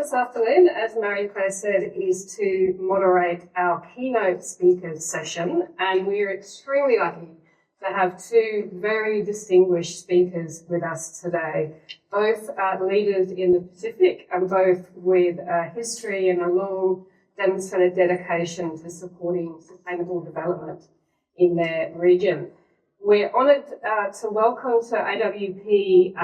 this afternoon, as Marie-Claire said, is to moderate our keynote speakers session, and we're extremely lucky to have two very distinguished speakers with us today, both leaders in the Pacific and both with a history and a long demonstrated dedication to supporting sustainable development in their region. We're honoured to welcome to AWP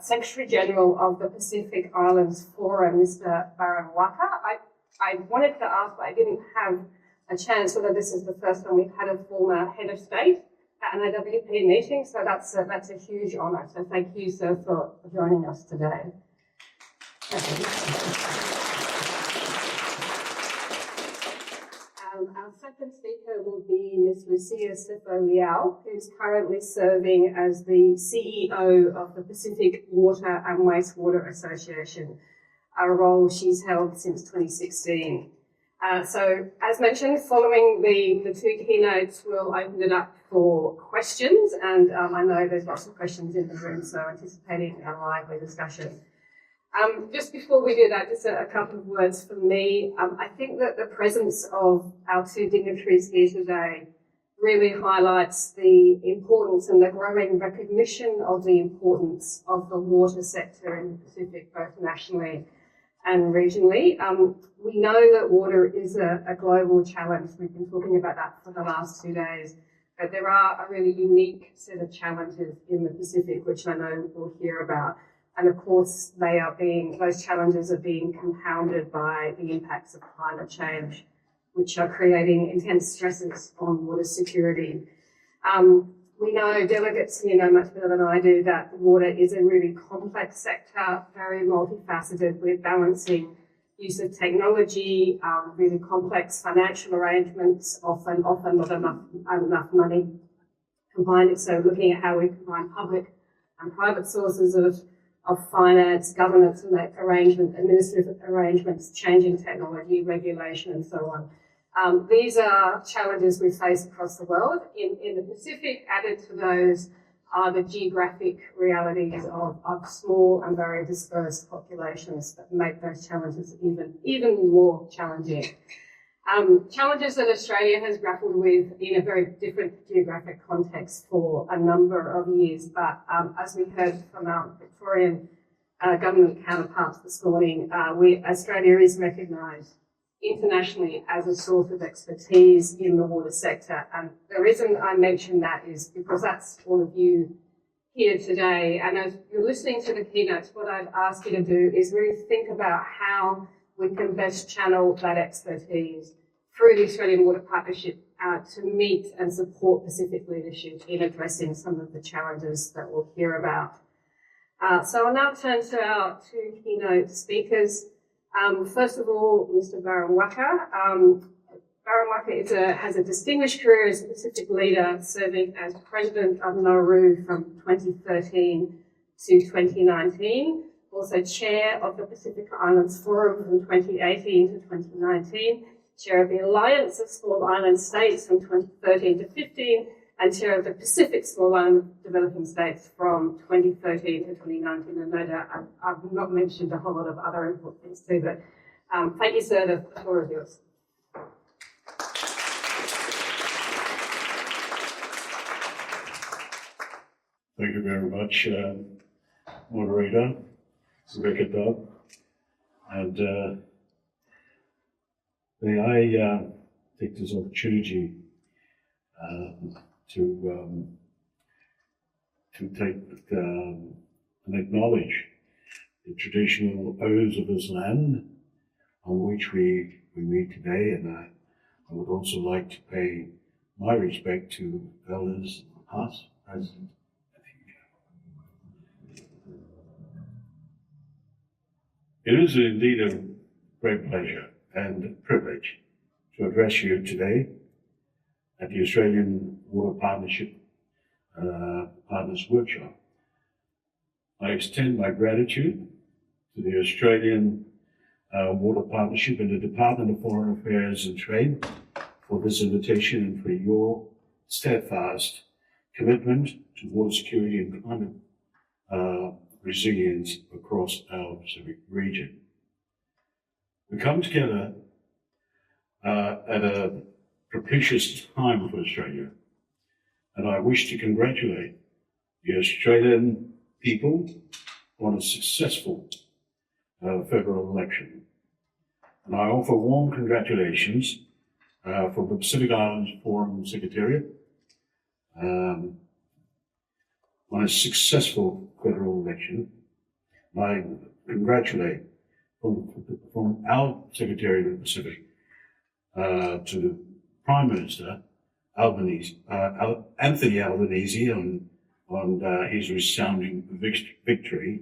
Secretary General of the Pacific Islands Forum, Mr Baron Waqa. I wanted to ask, but I didn't have a chance, whether this is the first time we've had a former head of state at an AWP meeting, so that's a huge honour. So thank you, sir, for joining us today. Our second speaker will be Ms Lusia Sefo Leau, who's currently serving as the CEO of the Pacific Water and Wastewater Association, a role she's held since 2016. So, as mentioned, following the two keynotes, we'll open it up for questions, and I know there's lots of questions in the room, so anticipating a lively discussion. Just before we do that, just a couple of words from me. I think that the presence of our two dignitaries here today really highlights the importance and the growing recognition of the importance of the water sector in the Pacific, both nationally and regionally. We know that water is a global challenge. We've been talking about that for the last 2 days, but there are a really unique set of challenges in the Pacific, which I know we'll hear about. And of course, those challenges are being compounded by the impacts of climate change, which are creating intense stresses on water security. We know, delegates here know much better than I do, that water is a really complex sector, very multifaceted. We're balancing use of technology, really complex financial arrangements, often not enough money combined. So looking at how we combine public and private sources of finance, governance and arrangement, administrative arrangements, changing technology, regulation and so on. These are challenges we face across the world. In the Pacific, added to those are the geographic realities of small and very dispersed populations that make those challenges even more challenging. Challenges that Australia has grappled with in a very different geographic context for a number of years, but as we heard from our Victorian government counterparts this morning, Australia is recognised internationally as a source of expertise in the water sector, and the reason I mention that is because that's all of you here today, and as you're listening to the keynotes, what I'd ask you to do is really think about how we can best channel that expertise through the Australian Water Partnership to meet and support Pacific leadership in addressing some of the challenges that we'll hear about. So I'll now turn to our two keynote speakers. First of all, Mr Baron Waqa. Baron Waqa has a distinguished career as a Pacific leader, serving as President of Nauru from 2013 to 2019. Also Chair of the Pacific Islands Forum from 2018 to 2019, Chair of the Alliance of Small Island States from 2013 to 15, and Chair of the Pacific Small Island Developing States from 2013 to 2019. And no doubt I've not mentioned a whole lot of other important things too, but thank you, sir. The floor is yours. Thank you very much, moderator. Rebecca Dog, and may I take this opportunity to take and acknowledge the traditional owners of this land on which we meet today, and I would also like to pay my respect to elders past, present, It is indeed a great pleasure and privilege to address you today at the Australian Water Partnership Partners Workshop. I extend my gratitude to the Australian Water Partnership and the Department of Foreign Affairs and Trade for this invitation and for your steadfast commitment to water security and climate resilience across our Pacific region. We come together at a propitious time for Australia, and I wish to congratulate the Australian people on a successful federal election. And I offer warm congratulations from the Pacific Islands Forum Secretariat on a successful federal election. I congratulate from our Secretary of the Pacific to the Prime Minister Anthony Albanese on his resounding victory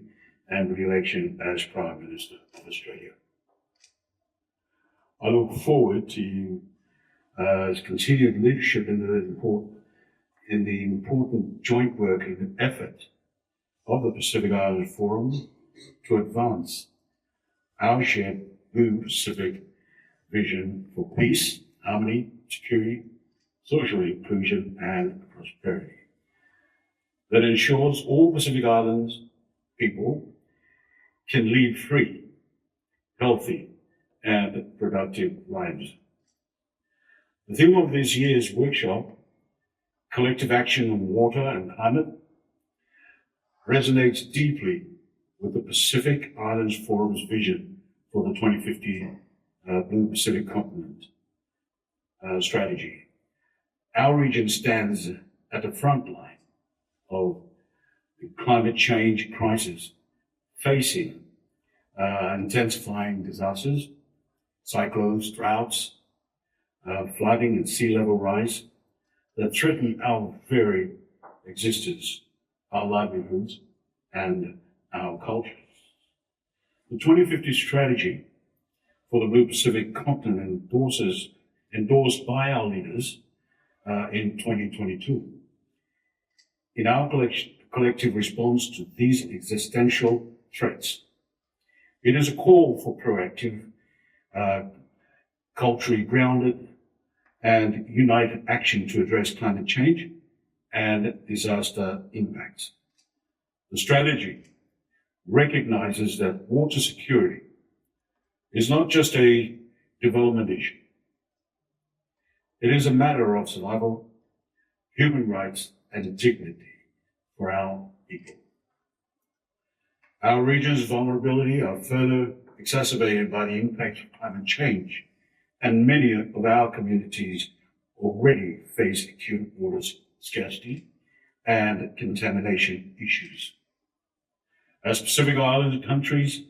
and re-election as Prime Minister of Australia. I look forward to his continued leadership in the important joint work and effort of the Pacific Island Forum to advance our shared Blue Pacific vision for peace, harmony, security, social inclusion, and prosperity that ensures all Pacific Islands people can lead free, healthy, and productive lives. The theme of this year's workshop, Collective Action on Water and Climate, resonates deeply with the Pacific Islands Forum's vision for the 2050 Blue Pacific Continent strategy. Our region stands at the front line of the climate change crisis, facing intensifying disasters, cyclones, droughts, flooding and sea level rise that threaten our very existence, our livelihoods, and our cultures. The 2050 strategy for the Blue Pacific Continent endorsed by our leaders in 2022. In our collective response to these existential threats, it is a call for proactive, culturally grounded, and united action to address climate change and disaster impacts. The strategy recognizes that water security is not just a development issue. It is a matter of survival, human rights, and dignity for our people. Our region's vulnerability are further exacerbated by the impact of climate change, and many of our communities already face acute water scarcity and contamination issues. As Pacific Island countries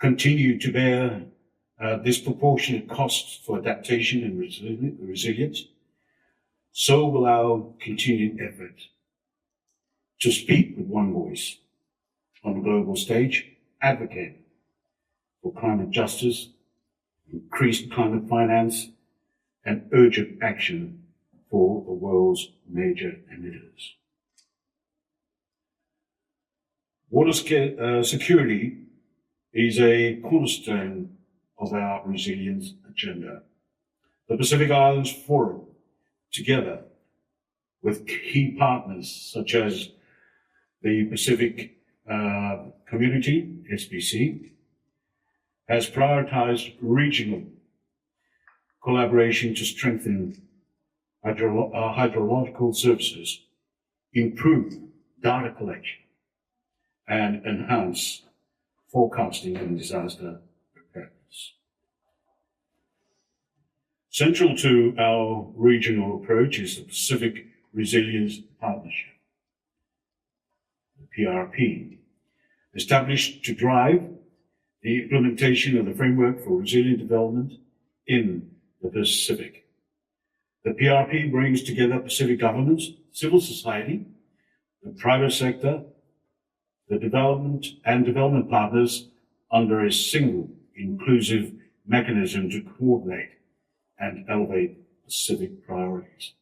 continue to bear disproportionate costs for adaptation and resilience, so will our continued effort to speak with one voice on the global stage, advocate for climate justice, increased climate finance, and urgent action for the world's major emitters. Water security is a cornerstone of our resilience agenda. The Pacific Islands Forum, together with key partners such as the Pacific Community, SPC, has prioritized regional collaboration to strengthen hydrological services, improve data collection, and enhance forecasting and disaster preparedness. Central to our regional approach is the Pacific Resilience Partnership, the PRP, established to drive the implementation of the framework for resilient development in the Pacific. The PRP brings together Pacific governments, civil society, the private sector, the development partners under a single inclusive mechanism to coordinate and elevate Pacific priorities.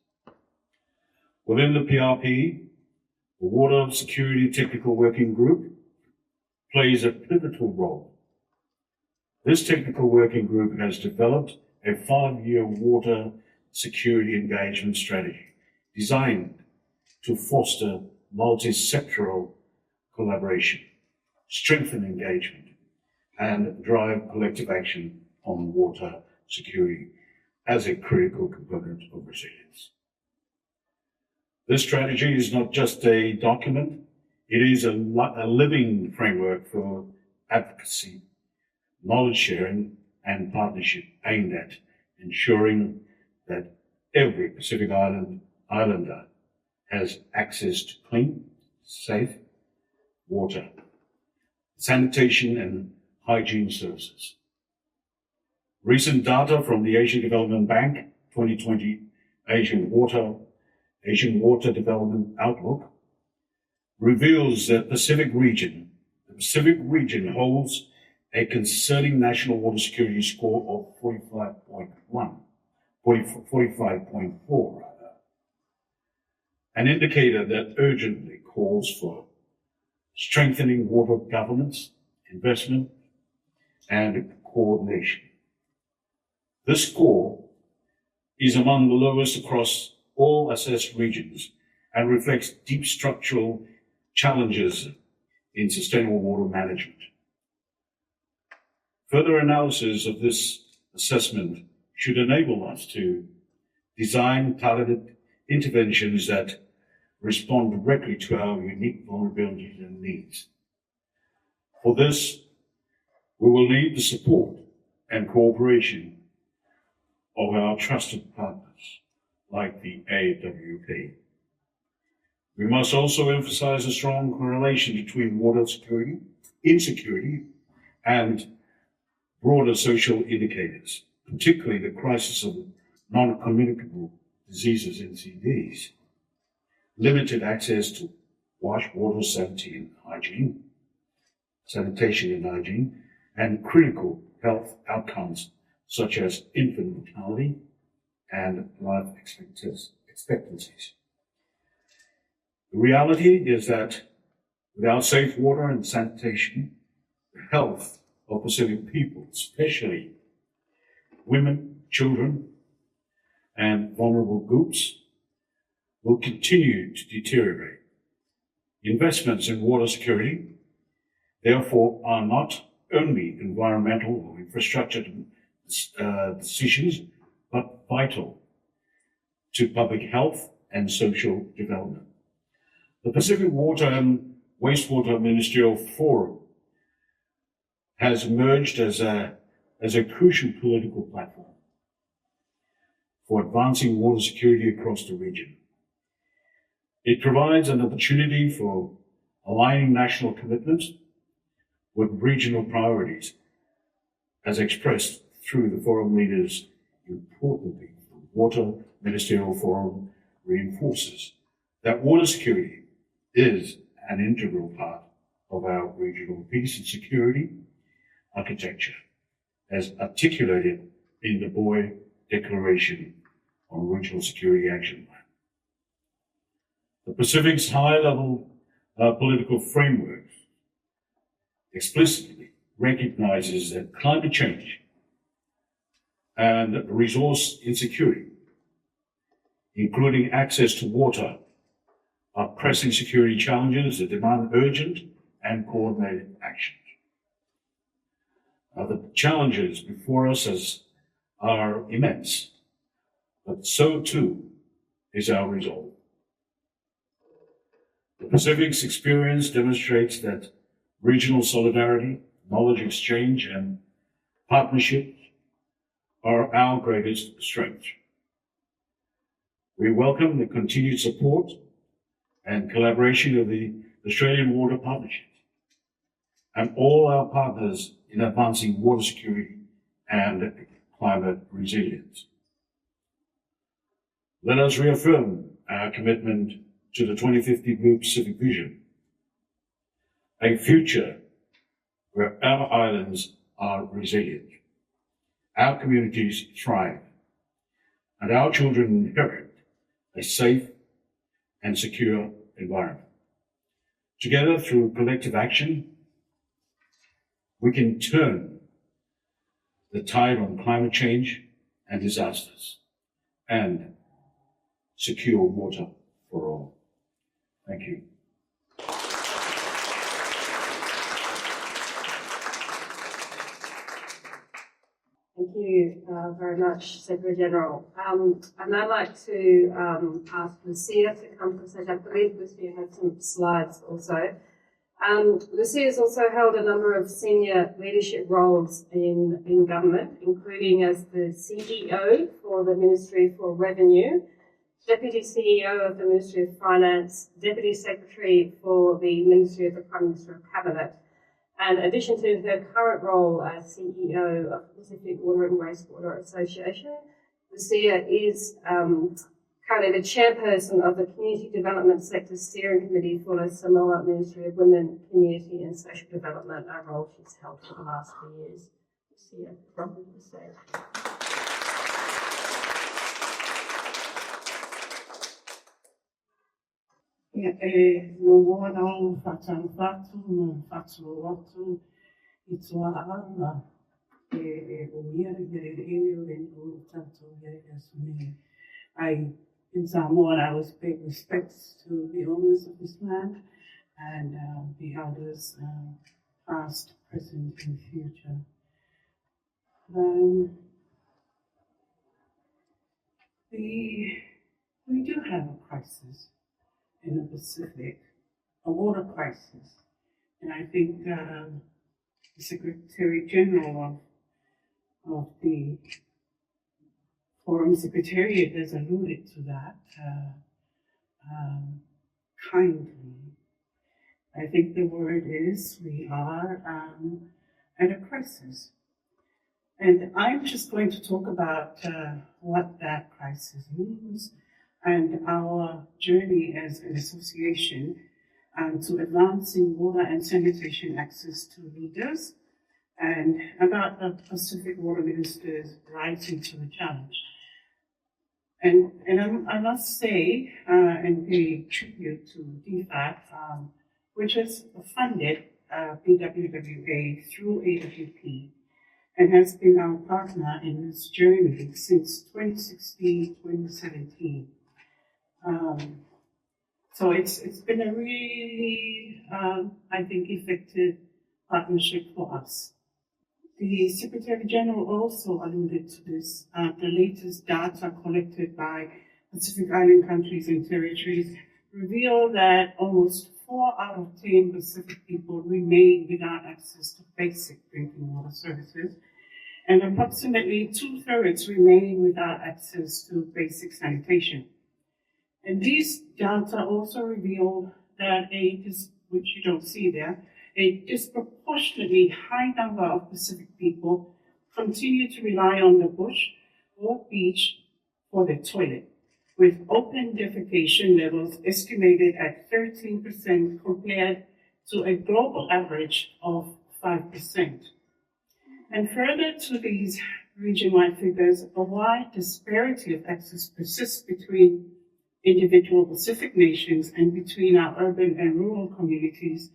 Within the PRP, the Water Security Technical Working Group plays a pivotal role. This technical working group has developed a 5-year water security engagement strategy designed to foster multi-sectoral collaboration, strengthen engagement, and drive collective action on water security as a critical component of resilience. This strategy is not just a document, it is a living framework for advocacy, knowledge sharing, and partnership aimed at ensuring that every Pacific Islander has access to clean, safe water, sanitation, and hygiene services. Recent data from the Asian Development Bank 2020 Asian Water Development Outlook reveals that the Pacific region holds a concerning national water security score of 45.4 rather, an indicator that urgently calls for strengthening water governance, investment, and coordination. This score is among the lowest across all assessed regions and reflects deep structural challenges in sustainable water management. Further analysis of this assessment should enable us to design targeted interventions that respond directly to our unique vulnerabilities and needs. For this, we will need the support and cooperation of our trusted partners, like the AWP. We must also emphasize a strong correlation between water security, insecurity, and broader social indicators, particularly the crisis of non-communicable diseases, NCDs, limited access to water, sanitation and hygiene, and critical health outcomes such as infant mortality and life expectancies. The reality is that without safe water and sanitation, the health of Pacific people, especially women, children, and vulnerable groups, will continue to deteriorate. Investments in water security, therefore, are not only environmental or infrastructure decisions, but vital to public health and social development. The Pacific Water and Wastewater Ministerial Forum has emerged as a crucial political platform for advancing water security across the region. It provides an opportunity for aligning national commitments with regional priorities, as expressed through the forum leaders. Importantly, the Water Ministerial Forum reinforces that water security is an integral part of our regional peace and security architecture, as articulated in the Boy Declaration on Regional Security Action Plan. The Pacific's high-level political framework explicitly recognizes that climate change and resource insecurity, including access to water, are pressing security challenges that demand urgent and coordinated action. The challenges before us are immense, but so too is our resolve. The Pacific's experience demonstrates that regional solidarity, knowledge exchange, and partnership are our greatest strength. We welcome the continued support and collaboration of the Australian Water Partnership and all our partners in advancing water security and climate resilience. Let us reaffirm our commitment to the 2050 Blue Pacific Vision, a future where our islands are resilient, our communities thrive, and our children inherit a safe and secure environment. Together, through collective action, we can turn the tide on climate change and disasters and secure water for all. Thank you. Thank you very much, Secretary General. And I'd like to ask Lucia to come to the stage. I believe Lucia had some slides also. Lucia has also held a number of senior leadership roles in government, including as the CEO for the Ministry for Revenue, Deputy CEO of the Ministry of Finance, Deputy Secretary for the Ministry of the Prime Minister of Cabinet. And in addition to her current role as CEO of the Pacific Water and Wastewater Association, Lucia is currently the chairperson of the Community Development Sector Steering Committee for the Samoa Ministry of Women, Community and Social Development, a role she's held for the last 3 years. Lucia, welcome to the stage. No moana whātau whātu, no whātu watu, I toa ala, o ia ere o tātou ere in Samoa, I always pay respects to the owners of this land and the elders, past, present, and future. We do have a crisis in the Pacific, a water crisis, and I think the Secretary General of the Forum Secretariat has alluded to that kindly. I think the word is we are at a crisis. And I'm just going to talk about what that crisis means and our journey as an association to advancing water and sanitation access to leaders and about the Pacific Water Ministers rising to the challenge. And I must say and pay tribute to DFAT, which has funded PWWA through AWP and has been our partner in this journey since 2016-2017. So it's been a really, I think, effective partnership for us. The Secretary General also alluded to this. The latest data collected by Pacific Island countries and territories reveal that almost 4 out of 10 Pacific people remain without access to basic drinking water services, and approximately 2/3 remain without access to basic sanitation. And these data also reveal that which you don't see there, a disproportionately high number of Pacific people continue to rely on the bush or beach for their toilet, with open defecation levels estimated at 13% compared to a global average of 5%. And further to these region-wide figures, a wide disparity of access persists between individual Pacific nations and between our urban and rural communities,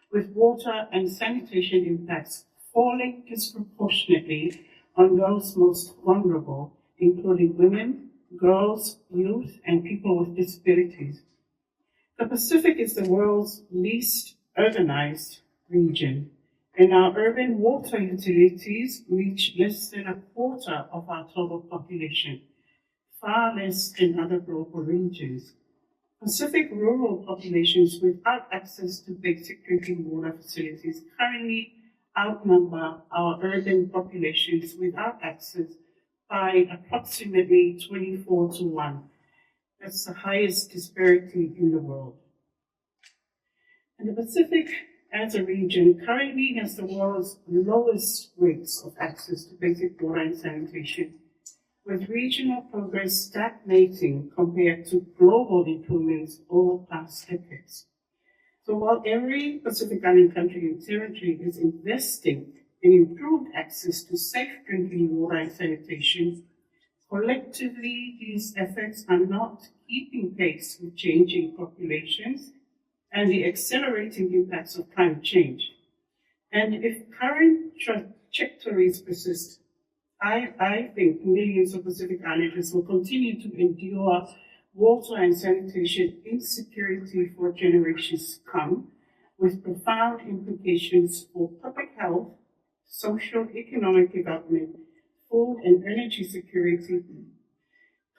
with water and sanitation impacts falling disproportionately on those most vulnerable, including women, girls, youth, and people with disabilities. The Pacific is the world's least urbanized region, and our urban water utilities reach less than 1/4 of our total population, far less than other global regions. Pacific rural populations without access to basic drinking water facilities currently outnumber our urban populations without access by approximately 24-1. That's the highest disparity in the world. And the Pacific as a region currently has the world's lowest rates of access to basic water and sanitation, with regional progress stagnating compared to global improvements over past decades. So while every Pacific Island country and territory is investing in improved access to safe drinking water and sanitation, collectively these efforts are not keeping pace with changing populations and the accelerating impacts of climate change. And if current trajectories persist, I think millions of Pacific Islanders will continue to endure water and sanitation insecurity for generations to come, with profound implications for public health, social, economic development, food and energy security,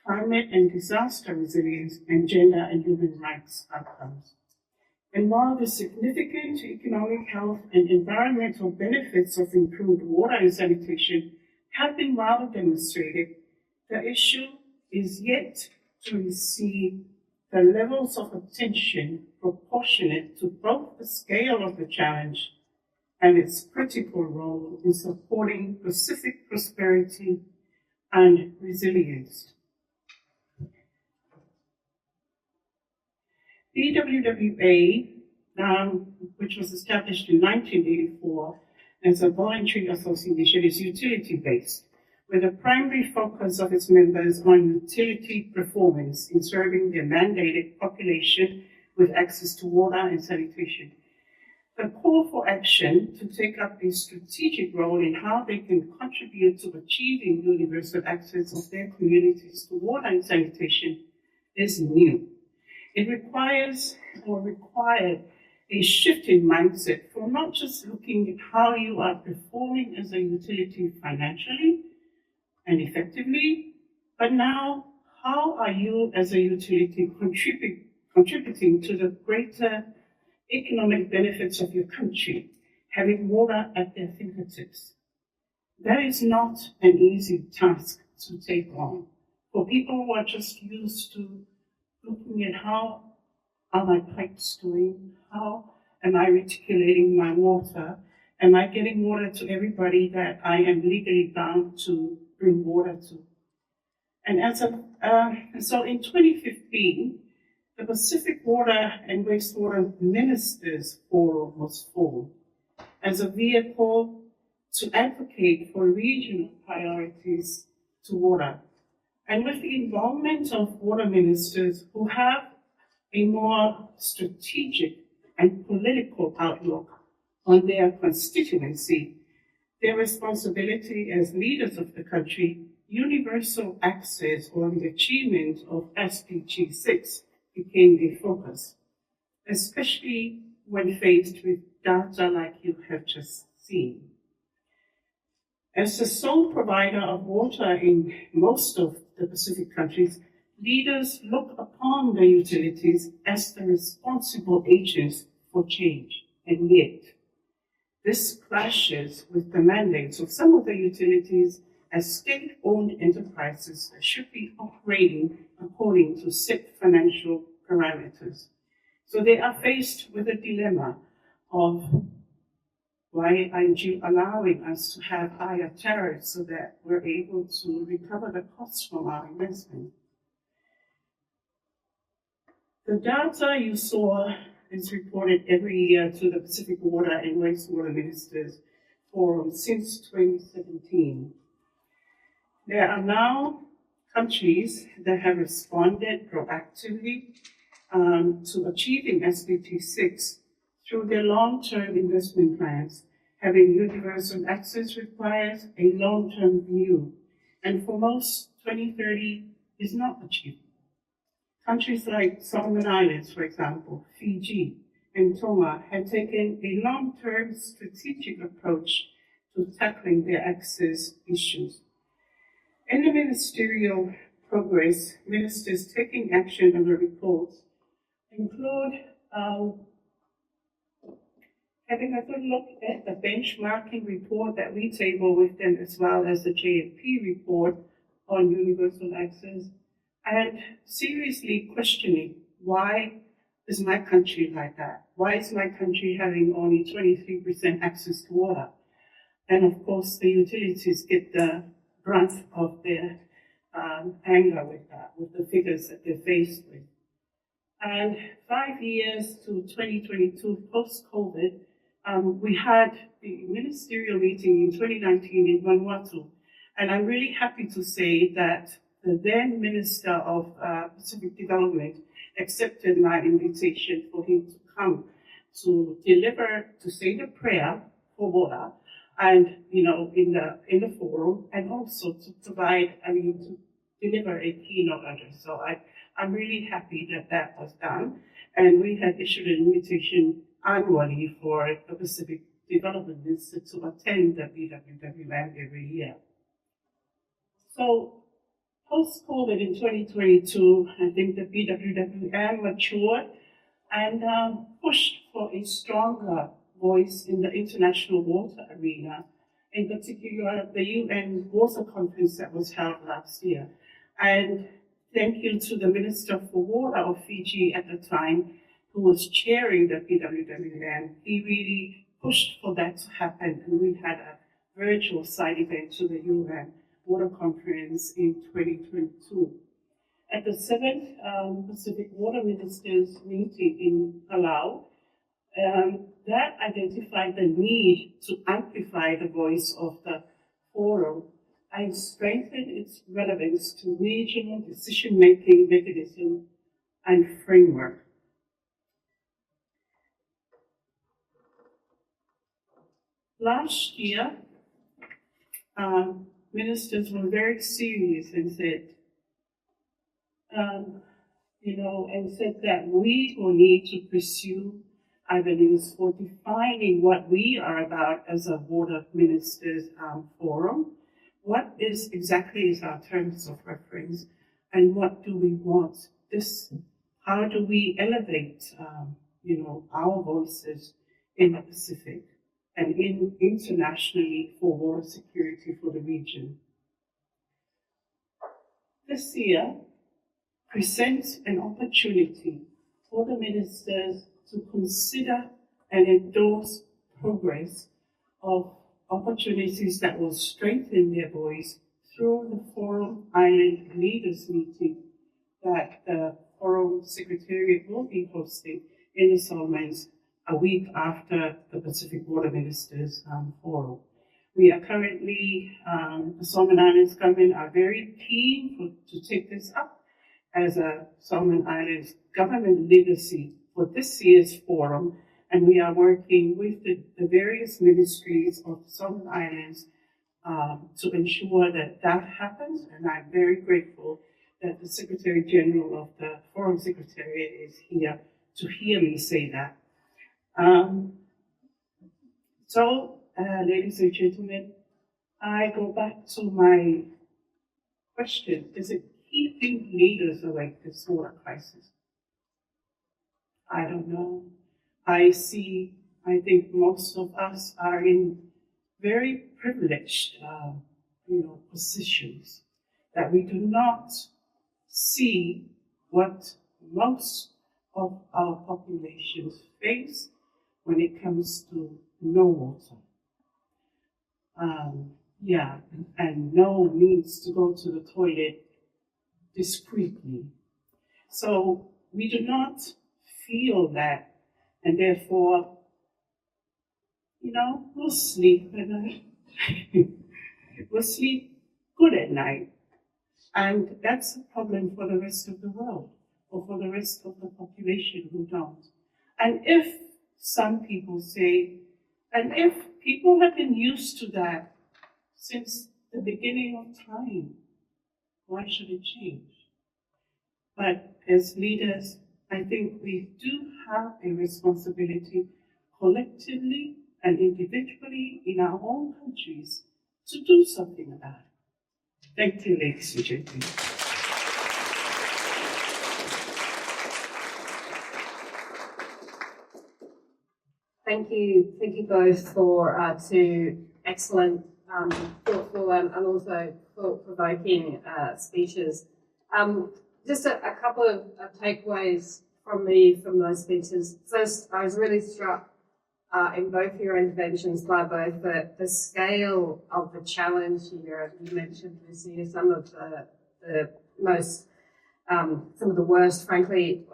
climate and disaster resilience, and gender and human rights outcomes. And while the significant economic, health, and environmental benefits of improved water and sanitation have been well demonstrated, the issue is yet to receive the levels of attention proportionate to both the scale of the challenge and its critical role in supporting Pacific prosperity and resilience. The WWA, which was established in 1984 as a voluntary association, is utility-based, with a primary focus of its members on utility performance in serving their mandated population with access to water and sanitation. The call for action to take up a strategic role in how they can contribute to achieving universal access of their communities to water and sanitation is new. It required a shift in mindset from not just looking at how you are performing as a utility financially and effectively, but now how are you as a utility contributing to the greater economic benefits of your country, having water at their fingertips. That is not an easy task to take on. For people who are just used to looking at how are my pipes doing, how am I reticulating my water, am I getting water to everybody that I am legally bound to bring water to. And so in 2015, the Pacific Water and Wastewater Ministers Forum was formed as a vehicle to advocate for regional priorities to water. And with the involvement of water ministers who have a more strategic and political outlook on their constituency, their responsibility as leaders of the country, universal access or the achievement of SDG 6 became a focus, especially when faced with data like you have just seen. As the sole provider of water in most of the Pacific countries, leaders look upon the utilities as the responsible agents for change, and yet this clashes with the mandates of some of the utilities as state-owned enterprises that should be operating according to set financial parameters. So they are faced with a dilemma of why aren't you allowing us to have higher tariffs so that we're able to recover the costs from our investment? The data you saw is reported every year to the Pacific Water and Wastewater Ministers Forum since 2017. There are now countries that have responded proactively to achieving SDG 6 through their long-term investment plans. Having universal access requires a long-term view, and for most, 2030 is not achievable. Countries like Solomon Islands, for example, Fiji, and Tonga have taken a long-term strategic approach to tackling their access issues. In the ministerial progress, ministers taking action on the reports include having a good look at the benchmarking report that we table with them, as well as the JFP report on universal access, and seriously questioning, why is my country like that? Why is my country having only 23% access to water? And of course, the utilities get the brunt of their anger with that, with the figures that they're faced with. And 5 years to 2022, post-COVID, we had the ministerial meeting in 2019 in Vanuatu. And I'm really happy to say that the then Minister of Pacific Development accepted my invitation for him to come to deliver, to say the prayer for water, and in the forum, and also to to deliver a keynote address. So I'm really happy that that was done, and we had issued an invitation annually for the Pacific Development Minister to attend the BWWM every year. So post-COVID in 2022, I think the BWWM matured and pushed for a stronger voice in the international water arena, in particular the UN Water Conference that was held last year. And thank you to the Minister for Water of Fiji at the time, who was chairing the BWWM. He really pushed for that to happen, and we had a virtual side event to the UN Water Conference in 2022. At the 7th Pacific Water Ministers meeting in Leau, that identified the need to amplify the voice of the forum and strengthen its relevance to regional decision-making mechanism and framework. Last year, ministers were very serious and said, and said that we will need to pursue avenues for defining what we are about as a water ministers forum. What is exactly is our terms of reference, and what do we want? How do we elevate, our voices in the Pacific and internationally for water security for the region? This year presents an opportunity for the ministers to consider and endorse progress of opportunities that will strengthen their voice through the Forum Island Leaders Meeting that the Forum Secretariat will be hosting in the Solomons a week after the Pacific Water Ministers Forum. We are currently, the Solomon Islands government are very keen to take this up as a Solomon Islands government legacy for this year's forum, and we are working with the various ministries of the Solomon Islands to ensure that that happens, and I'm very grateful that the Secretary General of the Forum Secretariat is here to hear me say that. Ladies and gentlemen, I go back to my question. Is it keeping leaders awake, this water crisis? I don't know. I think most of us are in very privileged, positions that we do not see what most of our populations face when it comes to no water. And no means to go to the toilet discreetly. So we do not feel that, and therefore, we'll sleep at night. We'll sleep good at night. And that's a problem for the rest of the world, or for the rest of the population who don't. And if some people say, and if people have been used to that since the beginning of time, why should it change? But as leaders, I think we do have a responsibility collectively and individually in our own countries to do something about it. Thank you, ladies and gentlemen. Thank you both for two excellent, thoughtful and also thought-provoking speeches. Just a couple of takeaways from those speeches. First, I was really struck in both your interventions by both the scale of the challenge here. You mentioned, Lucia, some of the most, some of the worst, frankly,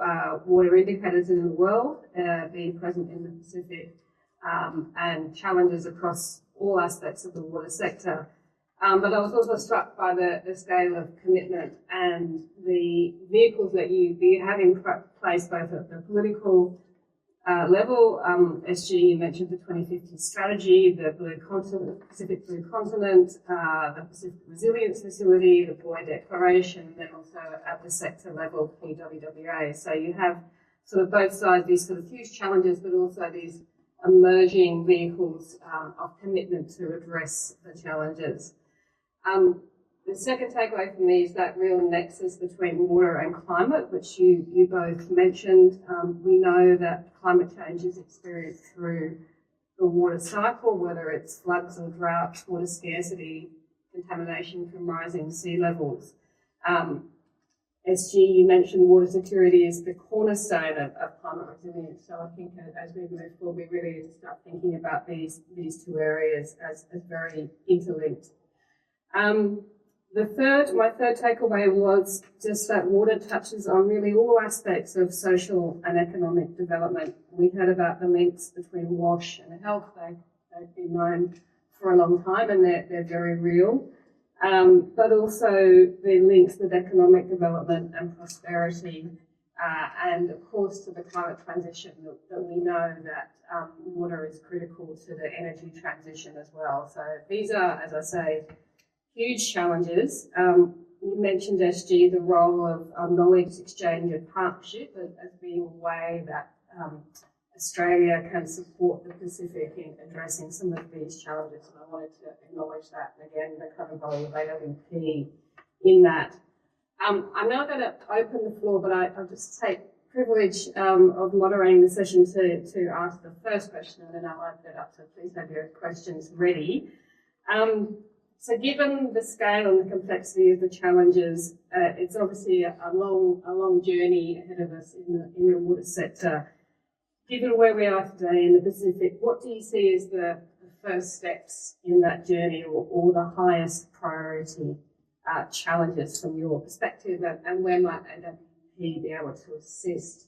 water indicators in the world being present in the Pacific, and challenges across all aspects of the water sector. But I was also struck by the scale of commitment and the vehicles that you have in place, both at the political level. SG, you mentioned the 2050 strategy, the Pacific Blue Continent, the Pacific Resilience Facility, the Boy Declaration, and then also at the sector level, PWWA. So you have sort of both sides, these sort of huge challenges, but also these emerging vehicles of commitment to address the challenges. The second takeaway for me is that real nexus between water and climate, which you both mentioned. We know that climate change is experienced through the water cycle, whether it's floods or droughts, water scarcity, contamination from rising sea levels. SG, you mentioned water security is the cornerstone of climate resilience. So I think as we move forward, we really need to start thinking about these two areas as very interlinked. My third takeaway was just that water touches on really all aspects of social and economic development. We heard about the links between WASH and health. They've been known for a long time and they're very real. But also the links with economic development and prosperity, and of course to the climate transition that we know that water is critical to the energy transition as well. So these are, as I say, huge challenges. You mentioned, SG, the role of knowledge exchange and partnership as being a way that Australia can support the Pacific in addressing some of these challenges, and I wanted to acknowledge that, and again, the kind of role of AWP in that. I'm now going to open the floor, but I'll just take privilege of moderating the session to ask the first question, and then I'll open it up, so please have your questions ready. So given the scale and the complexity of the challenges, it's obviously a long journey ahead of us in the water sector. Given where we are today in the Pacific, what do you see as the first steps in that journey, or the highest priority challenges from your perspective, and where might AWP be able to assist?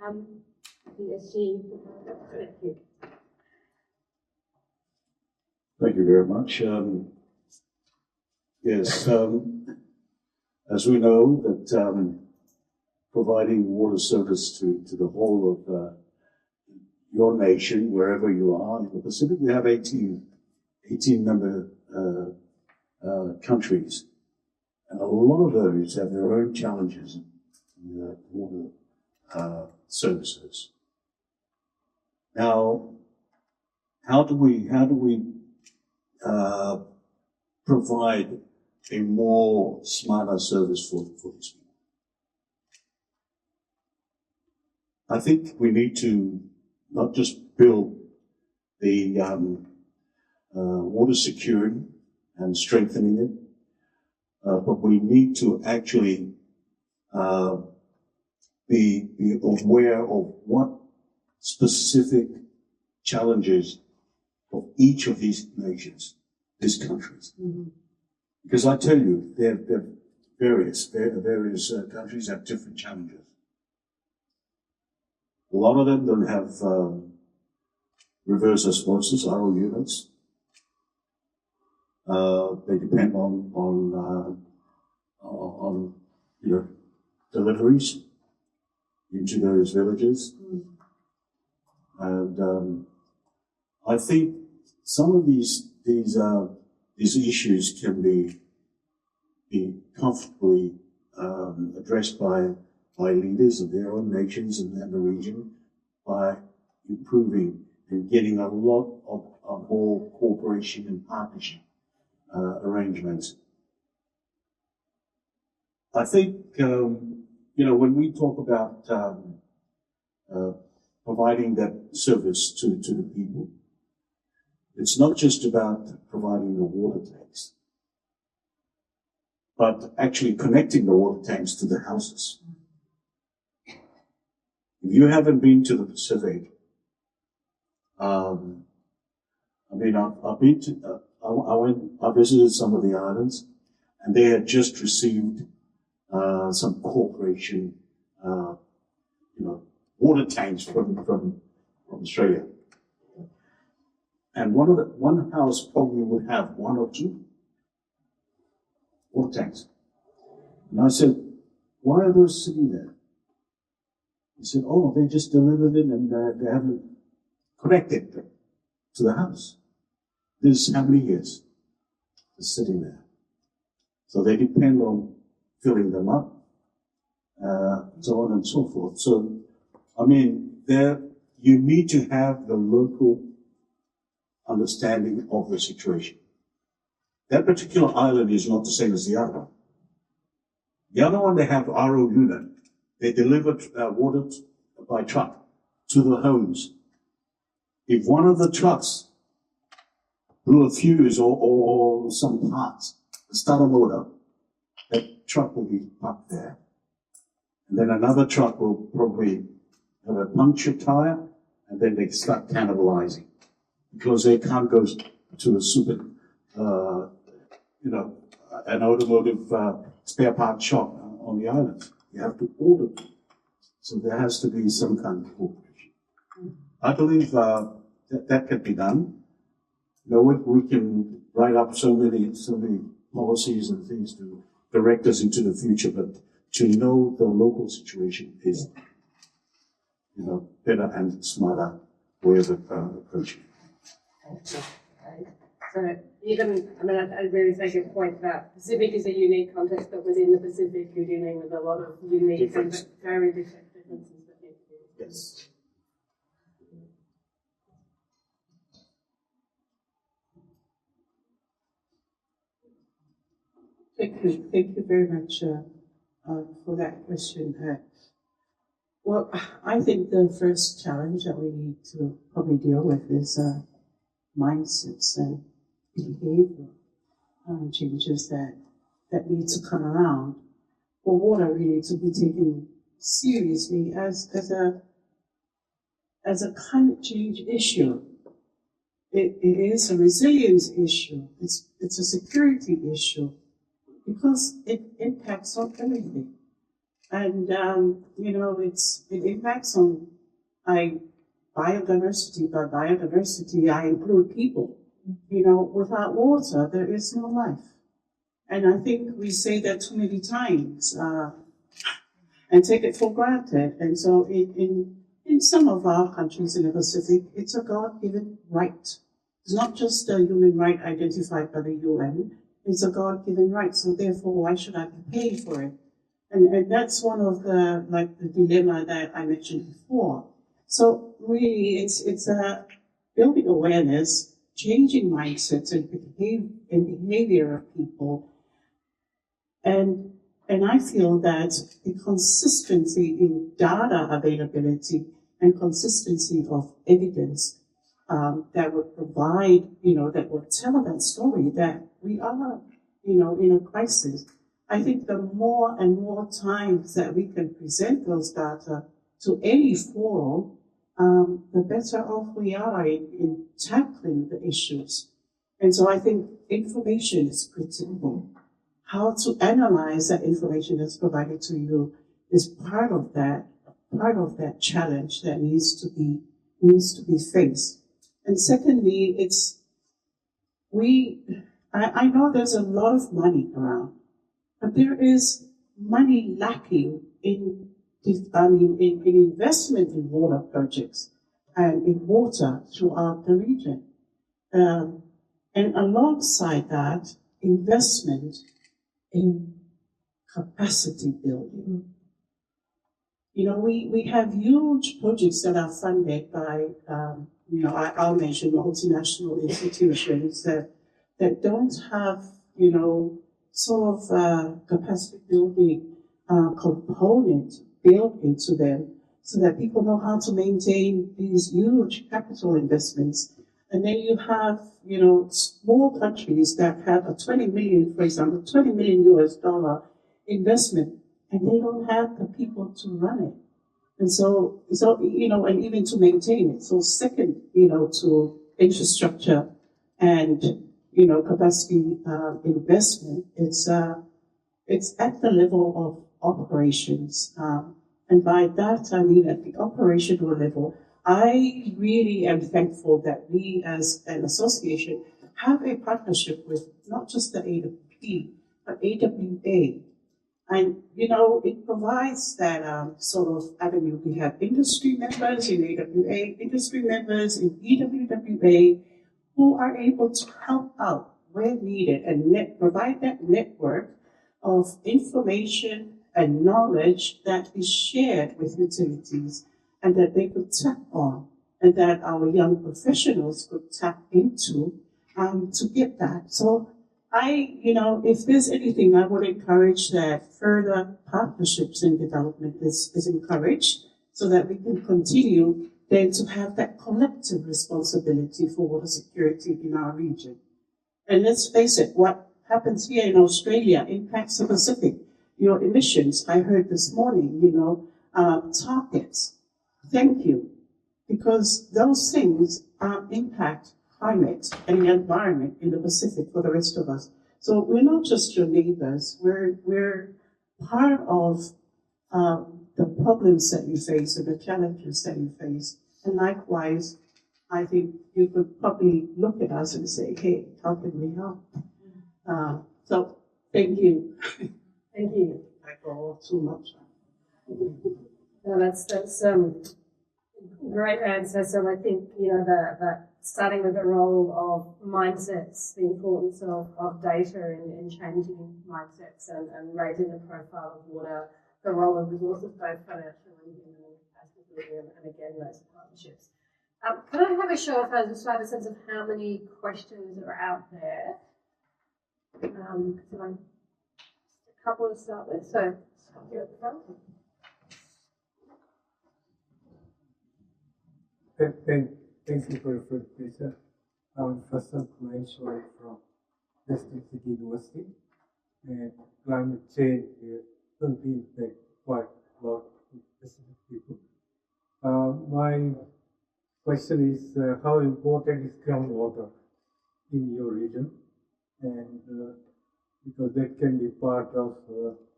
SG, thank you. Thank you very much. Yes, as we know that providing water service to the whole of your nation, wherever you are in the Pacific, we have 18 member countries, and a lot of those have their own challenges in the water services. Now, how do we provide a more smarter service for these people? I think we need to not just build the water security and strengthening it, but we need to actually be aware of what specific challenges of each of these nations, these countries. Mm-hmm. Because I tell you, they're various countries have different challenges. A lot of them don't have reverse osmosis, RO units. They depend on deliveries into those villages. And I think some of these issues can be comfortably addressed by leaders of their own nations and the region by improving and getting a lot of more cooperation and partnership arrangements. I think, when we talk about providing that service to the people, it's not just about providing the water tanks, but actually connecting the water tanks to the houses. If you haven't been to the Pacific, I've been to, I visited some of the islands, and they had just received some cooperation, water tanks from Australia. And one house probably would have 1 or 2 water tanks. And I said, why are those sitting there? He said, oh, they just delivered it and they haven't connected them to the house. This is how many years they're sitting there. So they depend on filling them up, so on and so forth. So, you need to have the local understanding of the situation. That particular island is not the same as the other one. The other one, they have RO unit. They deliver water by truck to the homes. If one of the trucks blew a fuse or some parts, the starter motor, that truck will be parked there. And then another truck will probably have a punctured tire, and then they start cannibalizing because they can't go to a super, an automotive spare part shop on the island. You have to order them. So there has to be some kind of cooperation. I believe that can be done. We can write up so many policies and things to direct us into the future, but to know the local situation is, better and smarter way of approaching. Okay. So even, I really take your point that Pacific is a unique context, but within the Pacific you're dealing with a lot of unique and very different differences that need to be. Yes. Thank you very much for that question. Well, I think the first challenge that we need to probably deal with is mindsets and behavior changes that need to come around for water really to be taken seriously as a climate change issue. It is a resilience issue. It's a security issue because it impacts on everything. And, it impacts on biodiversity. By biodiversity, I include people. Without water, there is no life. And I think we say that too many times and take it for granted. And so in some of our countries in the Pacific, it's a God-given right. It's not just a human right identified by the UN. It's a God-given right. So therefore, why should I be paying for it? And that's one of the dilemma that I mentioned before. So really, it's building awareness, changing mindsets and behavior of people. And I feel that the consistency in data availability and consistency of evidence that would provide, that would tell that story that we are, in a crisis. I think the more and more times that we can present those data to any forum, the better off we are in tackling the issues. And so I think information is critical. How to analyze that information that's provided to you is part of that challenge that needs to be faced. And secondly, I know there's a lot of money around, but there is money lacking in investment in water projects and in water throughout the region. And alongside that, investment in capacity building. We have huge projects that are funded by, I'll mention multinational institutions that don't have, sort of capacity building component built into them so that people know how to maintain these huge capital investments. And then you have, small countries that have a 20 million, for example, $20 million investment, and they don't have the people to run it. And so, and even to maintain it. So second, to infrastructure and, capacity investment, it's at the level of operations. And by that, I mean at the operational level, I really am thankful that we as an association have a partnership with not just the AWP, but AWA. And, it provides that sort of avenue. We have industry members in AWA, industry members in EWWA, who are able to help out where needed and provide that network of information and knowledge that is shared with utilities and that they could tap on and that our young professionals could tap into to get that. So if there's anything, I would encourage that further partnerships in development is encouraged so that we can continue then to have that collective responsibility for water security in our region. And let's face it, what happens here in Australia impacts the Pacific. Your emissions, I heard this morning, targets. Thank you. Because those things impact climate and the environment in the Pacific for the rest of us. So we're not just your neighbors, we're part of the problems that you face and the challenges that you face. And likewise, I think you could probably look at us and say, hey, how can we help? So thank you. Thank you. I go too much. No, that's great answer. So I think, that starting with the role of mindsets, the importance of data in changing mindsets and raising the profile of water, the role of resources, both financial and human capacity, and again, those partnerships. Can I have a show of hands just to have a sense of how many questions are out there? A couple to start with. So, here at the front. Thank you for your presentation. I'm Faisal Kumaishwari from Western City University. And climate change will be impact quite a lot of Pacific people. My question is, how important is groundwater in your region? And because that can be part of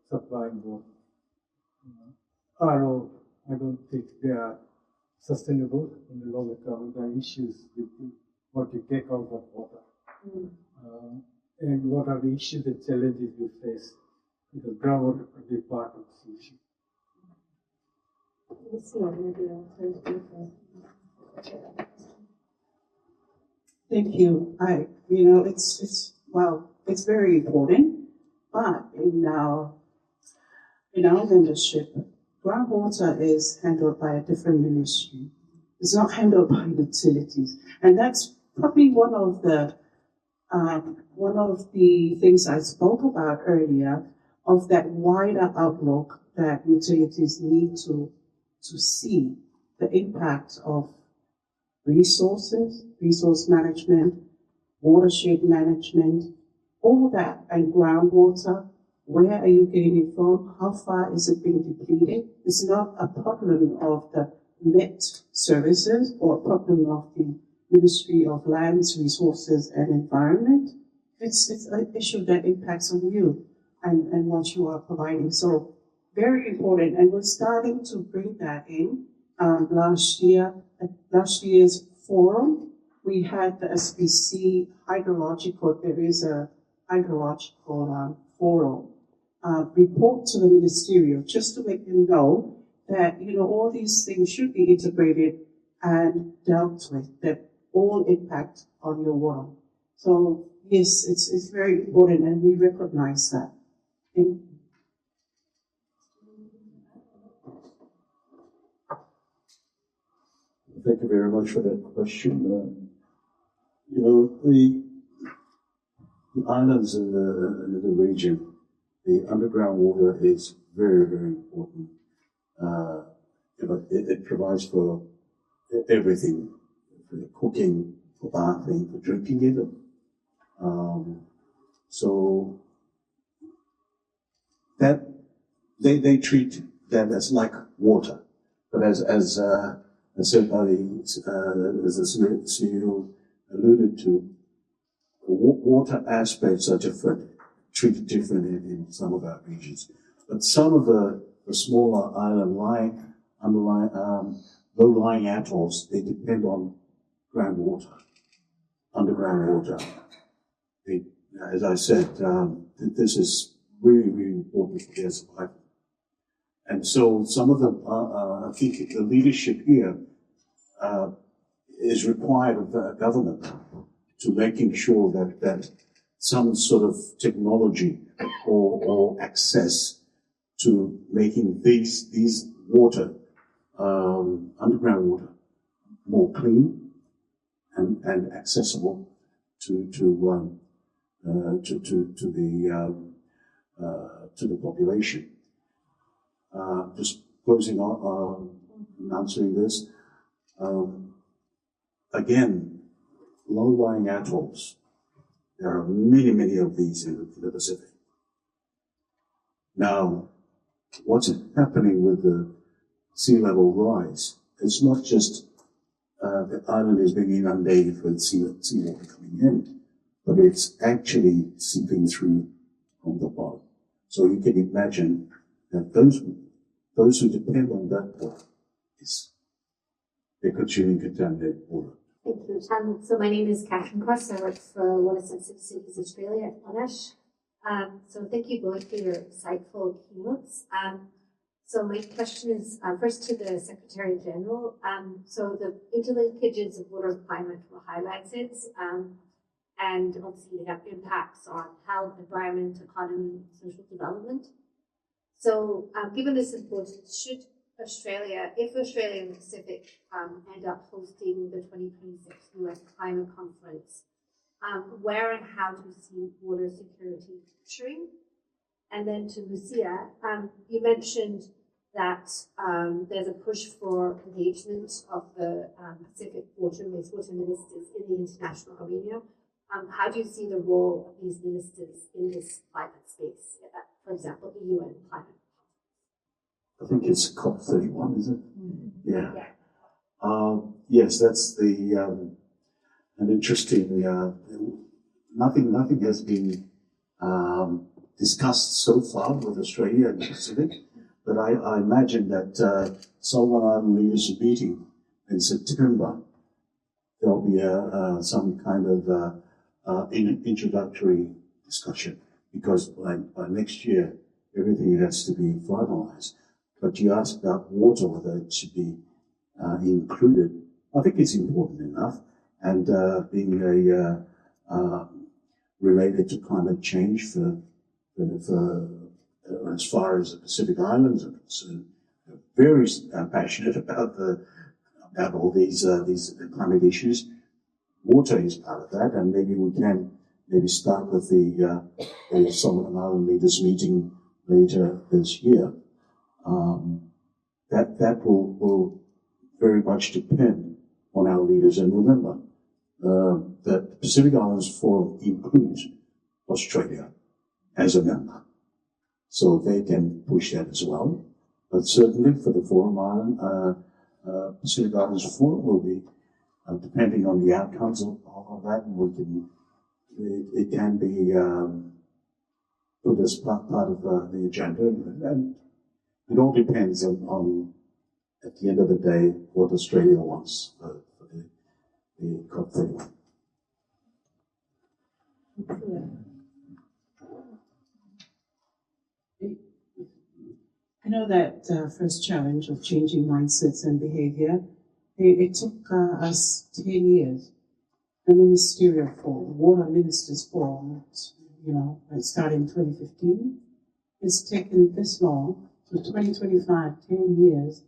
supplying water. RO, I don't think they are sustainable in the longer term. There are issues with what you take out of water. And what are the issues and challenges you face? Because groundwater could be part of the solution. Thank you. It's very important, but in our membership, groundwater is handled by a different ministry. It's not handled by utilities, and that's probably one of the things I spoke about earlier of that wider outlook that utilities need to see the impact of resources, resource management, watershed management, all that, and groundwater. Where are you getting it from? How far is it being depleted? It's not a problem of the Met services or a problem of the Ministry of Lands, Resources and Environment. It's an issue that impacts on you and what you are providing. So very important. And we're starting to bring that in. Last year's forum, we had the SBC hydrological, there is a hydrological forum report to the ministerial just to make them know that, all these things should be integrated and dealt with, that all impact on your water. So yes, it's very important and we recognize that. Thank you very much for that question. The islands in the region, the underground water is very, very important. It provides for everything, for cooking, for bathing, for drinking even. So that they treat that as like water, but as said by as the CEO alluded to, the water aspects are different, treated different in some of our regions. But some of the smaller island low-lying atolls, they depend on groundwater, underground water. As I said, this is really, really important for their survival. And so some of them, I think the leadership here is required of the government to making sure that some sort of technology or access to making these water, underground water, more clean and accessible to to the population. Just closing on answering this. Again, low-lying atolls. There are many, many of these in the Pacific. Now, what's happening with the sea level rise? It's not just the island is being inundated with seawater coming in, but it's actually seeping through from the bottom. So you can imagine that those who depend on that water, they're consuming contaminated water. Thank you. So my name is Catherine Cross. I work for Water Sensitive Cities Australia at Monash. So thank you both for your insightful keynotes. So my question is first to the Secretary General. So the interlinkages of water and climate were highlighted, and obviously they have impacts on health, environment, economy, social development. So given this importance, should Australia, if Australia and the Pacific end up hosting the 2026 US Climate Conference, where and how do you see water security featuring? And then to Lusia, you mentioned that there's a push for engagement of the Pacific water and wastewater ministers in the international arena. How do you see the role of these ministers in this climate space, for example, the UN climate? I think it's COP31, is it? Yeah. Yes, that's an interesting. Nothing has been discussed so far with Australia and the Pacific, but I imagine that Solomon Island leaders meeting in September, there'll be some kind of introductory discussion, because by next year everything has to be finalized. But you asked about water, whether it should be included. I think it's important enough, and being related to climate change for as far as the Pacific Islands are concerned, very passionate about all these climate issues. Water is part of that, and maybe we can start with the Solomon Island leaders meeting later this year. That will very much depend on our leaders. And remember that the Pacific Islands Forum includes Australia as a member, so they can push that as well. But certainly for the Forum Island, Pacific Islands Forum will be, depending on the outcomes of that, it can be put as part of the agenda, and it all depends on, at the end of the day, what Australia wants for the COP31. I know that first challenge of changing mindsets and behavior, it took us 10 years. The Ministerial Forum, Water Ministers Forum, it started in 2015. It's taken this long, so 2025, 10 years,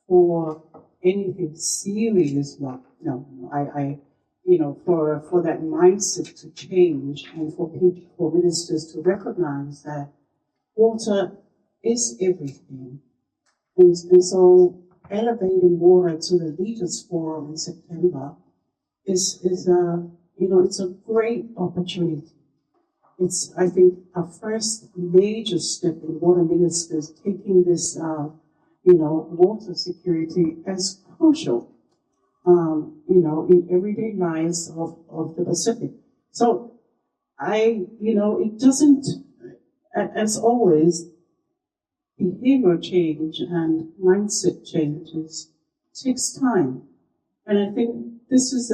for anything serious. For that mindset to change, and for ministers to recognize that water is everything. And so elevating water to the Leaders Forum in September is it's a great opportunity. It's, I think, our first major step in water ministers taking this, water security as crucial, in everyday lives of the Pacific. So it doesn't, as always, behavior change and mindset changes takes time. And I think this is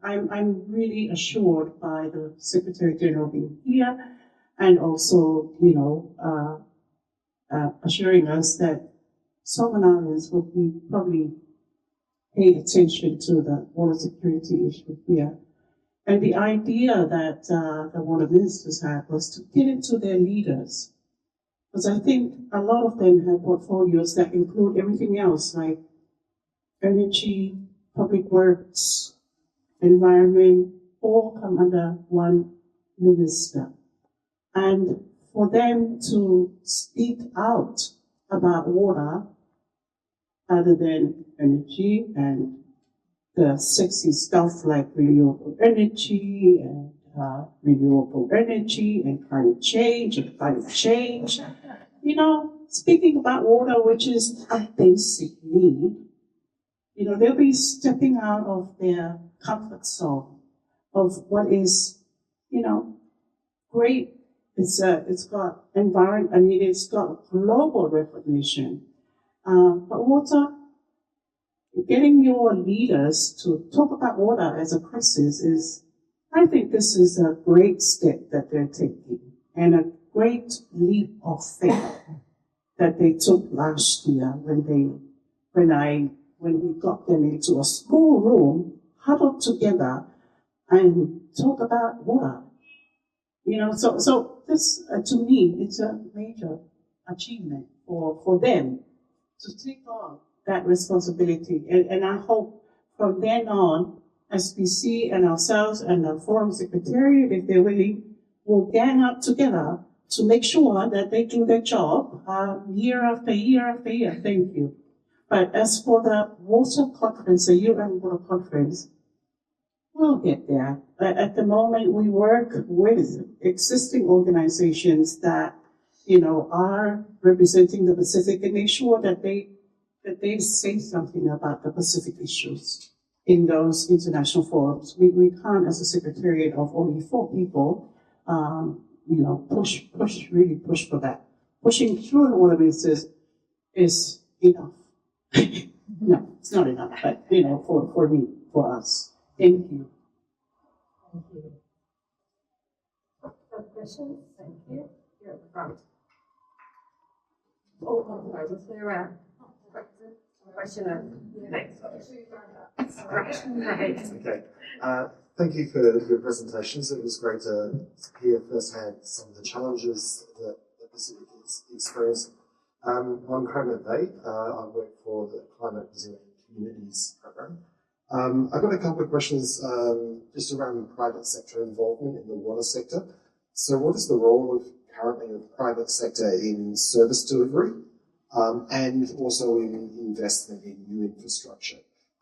I'm really assured by the Secretary General being here, and also, assuring us that Solomon Islands will be probably paying attention to the water security issue here. And the idea that the water ministers had was to get into their leaders. Because I think a lot of them have portfolios that include everything else, like energy, public works, environment, all come under one minister. And for them to speak out about water other than energy and the sexy stuff like renewable energy and climate change and climate change. You know, speaking about water, which is a basic need, you know, they'll be stepping out of their comfort zone of what is, you know, great. It's got environment. I mean, it's got global recognition. But water, getting your leaders to talk about water as a crisis is, I think this is a great step that they're taking and a great leap of faith that they took last year when we got them into a small room, huddled together and talk about water. You know, so this, to me, it's a major achievement for them to take on that responsibility. And I hope from then on, SPC and ourselves and the Forum Secretariat, if they're willing, will gang up together to make sure that they do their job year after year after year. Thank you. But as for the water conference, the UN Water Conference, we'll get there. At the moment, we work with existing organizations that, you know, are representing the Pacific and make sure that they say something about the Pacific issues in those international forums. We can't, as a secretariat of only 4 people, you know, really push for that. Pushing through the water ministers is enough. No, it's not enough, but, you know, for me, for us. Thank you. Thank you. Other questions? Thank you. Here at the front. Oh, I'm sorry, was there a question? Okay. Thank you for your presentations. It was great to hear firsthand some of the challenges that the Pacific is experiencing. On Climate Day, I work for the Climate Resilient Communities program. I've got a couple of questions just around private sector involvement in the water sector. So what is the role currently of private sector in service delivery and also in investment in new infrastructure?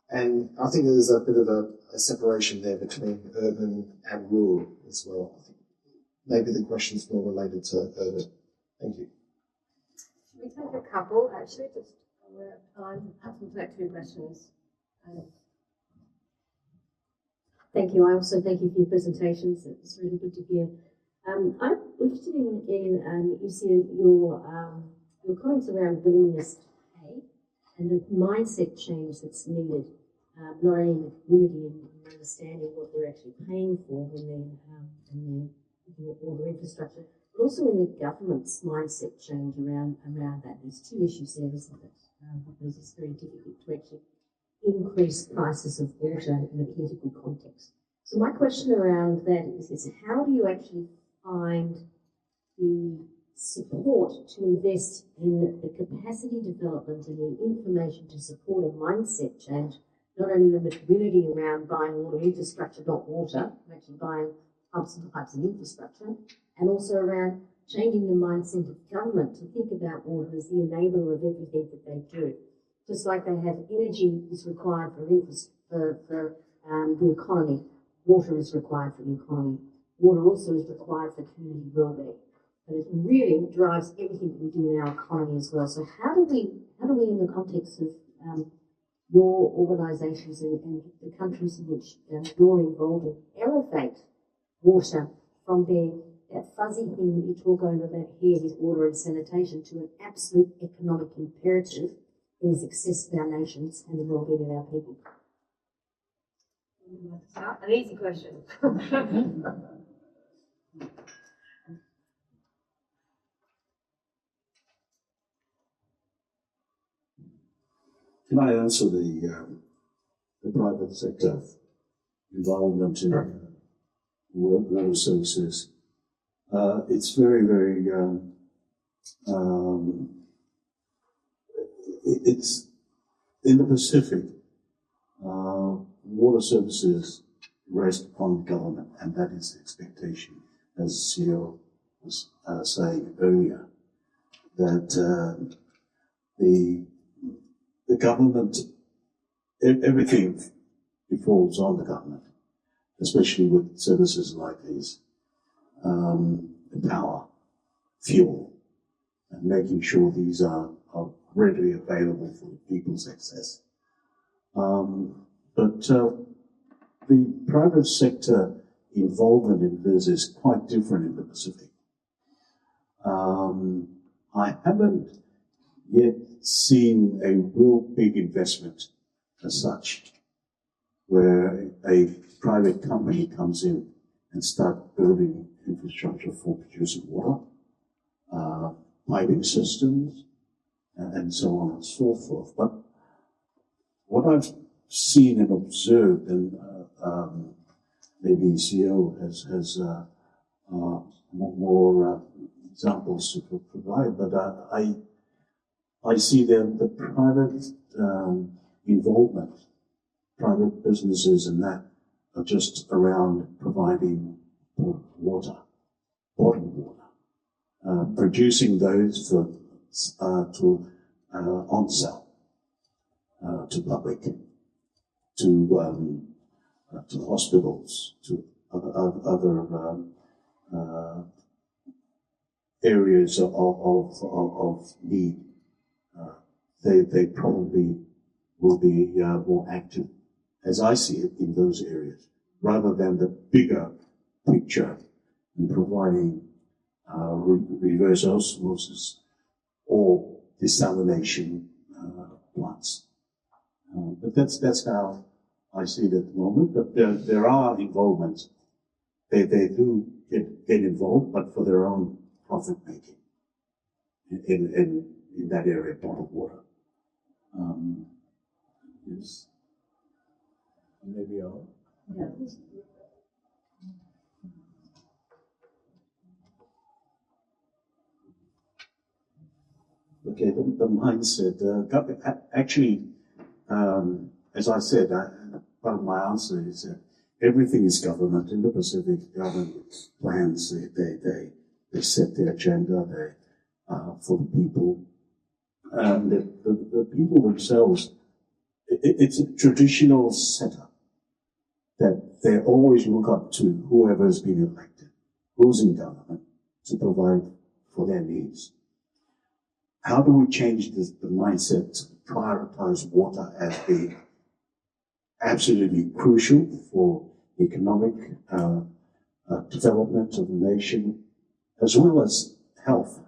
And I think there's a bit of a separation there between urban and rural as well. I think maybe the question's more related to urban. Thank you. Should we take a couple, actually, just we're at time? Perhaps we'll take 2 questions. Thank you. I also thank you for your presentations. It was really good to hear. I'm interested in you see your comments around willingness to pay and the mindset change that's needed, not only in the community and understanding what they're actually paying for when they're looking at water infrastructure, but also in the government's mindset change around that. There's 2 issues there, isn't it? Because it's very difficult to actually increase prices of water in a political context. So my question around that is how do you actually find the support to invest in the capacity development and the information to support a mindset change, not only in the community around buying water infrastructure, not water, actually buying pumps and pipes and infrastructure, and also around changing the mindset of government to think about water as the enabler of everything that they do. Just like they have energy is required for the economy, water is required for the economy. Water also is required for community well-being. And it really drives everything that we do in our economy as well. So how do we in the context of your organisations and the countries in which you're involved in, elevate water from being that fuzzy thing that you talk over that here with water and sanitation to an absolute economic imperative in success of our nations and the well-being of our people? An easy question. Can I answer the private sector involvement in water services? It's very, very, it's in the Pacific, water services rest upon government, and that is the expectation. as CEO was saying earlier, that the government, everything defaults on the government, especially with services like these, power, fuel, and making sure these are readily available for people's access. But the private sector involvement in this is quite different in the Pacific. I haven't yet seen a real big investment as such, where a private company comes in and start building infrastructure for producing water, piping systems, and so on and so forth. But what I've seen and observed, and maybe CEO has more examples to provide, but I see the private involvement, private businesses and that are just around providing water, bottled water, producing those for to on sale to public, to hospitals, to other areas of need. They probably will be more active, as I see it, in those areas, rather than the bigger picture in providing reverse osmosis or desalination plants. But that's how I see it at the moment. But there are involvements. They do get involved, but for their own profit making in that area, bottled water. Yes. Maybe I'll. Yeah. Okay, the mindset. Actually, as I said, part of my answer is that everything is government. In the Pacific, government plans. They set the agenda for the people, and the people themselves. It's a traditional setup that they always look up to whoever has been elected, who's in government, to provide for their needs. How do we change the mindset to prioritize water as being absolutely crucial for economic development of the nation, as well as health,